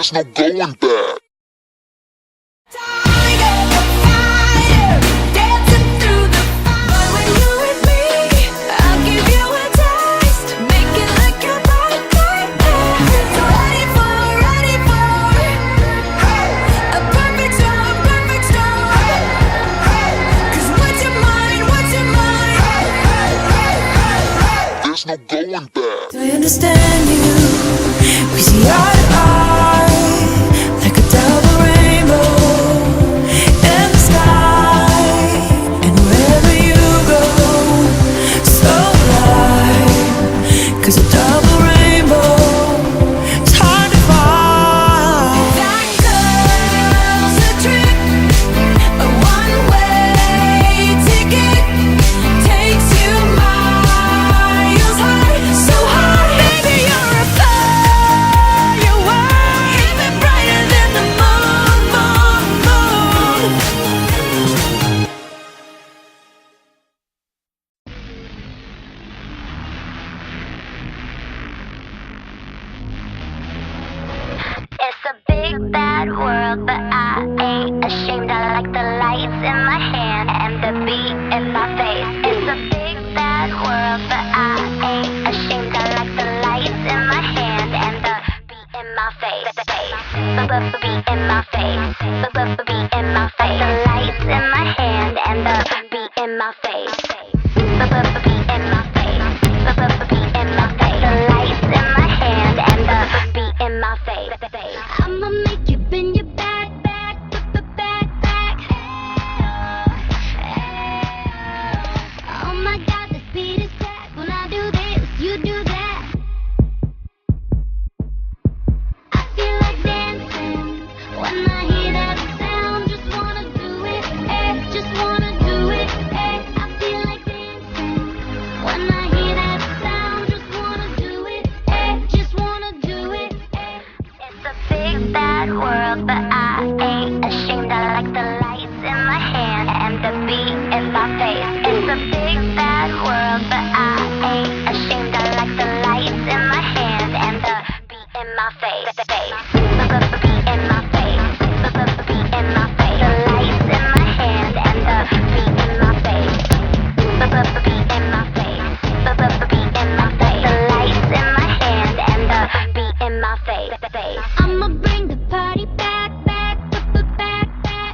There's no going back. There's no going back. I understand you. We see eye to eye, like a double rainbow in the sky. And wherever you go, so light, 'cause a double rainbow is hard to find. That girl's a trick, a one-way ticket, takes you miles high, so high. Baby, you're a firework, even brighter than the moon, moon, moon. It's a big bad world, but I ain't ashamed. I like the lights in my hand and the beat in my face. It's a big bad world, but I ain't ashamed. I like the lights in my hand and the beat in my face. Beat in my face. Beat in my face. The lights in my hand and the beat in my face. Beat in my face. Beat in my face. The lights in my hand and the beat in my face. I'ma make you bend your back, back, back, back. Oh my God, this beat is packed. When I do this, you do that. I feel like dancing when I hear that sound. Just wanna do it, just wanna do it, I feel like dancing when I hear that sound. Just wanna do it, just wanna do it. It's a big bad world, but I ain't ashamed. I like the lights in my hand and the beat in my face. It's a big bad world, but I ain't ashamed. I like the lights in my hand and the beat in my face. Beat in my face. Beat in my face. The lights in my hand and the beat in my face. Beat in my face. Beat in my face. The lights in my hand and the beat in my face. I'ma bring the party back, back, back, back.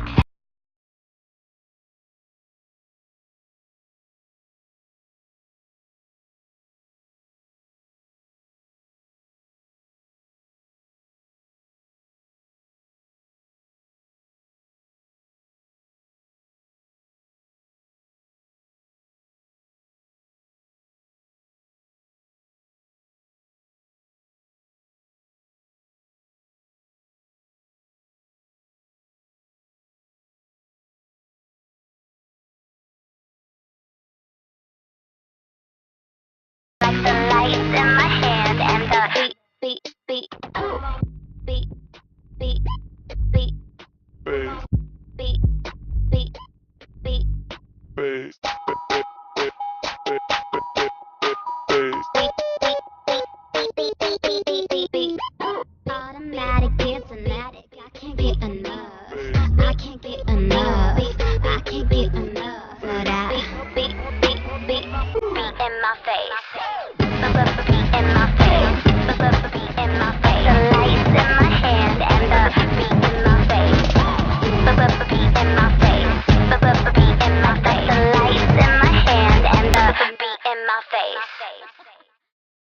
Like the lights in my hand and the beat, beat, beat, beat, beat, beat, beat, beat, beat. Automatic, dancing addict. I can't get enough. I can't get enough. I can't get enough of that. Beat, beat, beat, beat in my face. Beat in my face. Beat in my face. The lights in my hand and the beat in my face. Beat in my face. Beat in my face. The lights in my hand and the beat in my face.